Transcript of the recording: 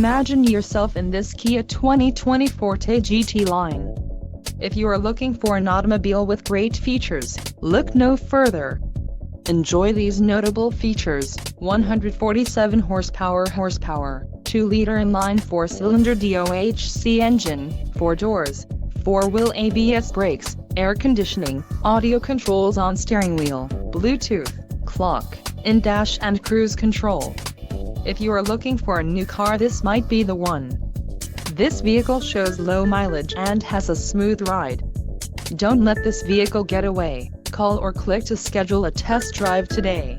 Imagine yourself in this Kia 2020 Forte GT-Line. If you are looking for an automobile with great features, look no further. Enjoy these notable features: 147 horsepower, 2-liter inline 4-cylinder DOHC engine, 4 doors, 4-wheel ABS brakes, air conditioning, audio controls on steering wheel, Bluetooth, clock, in-dash and cruise control. If you are looking for a new car, this might be the one. This vehicle shows low mileage and has a smooth ride. Don't let this vehicle get away. Call or click to schedule a test drive today.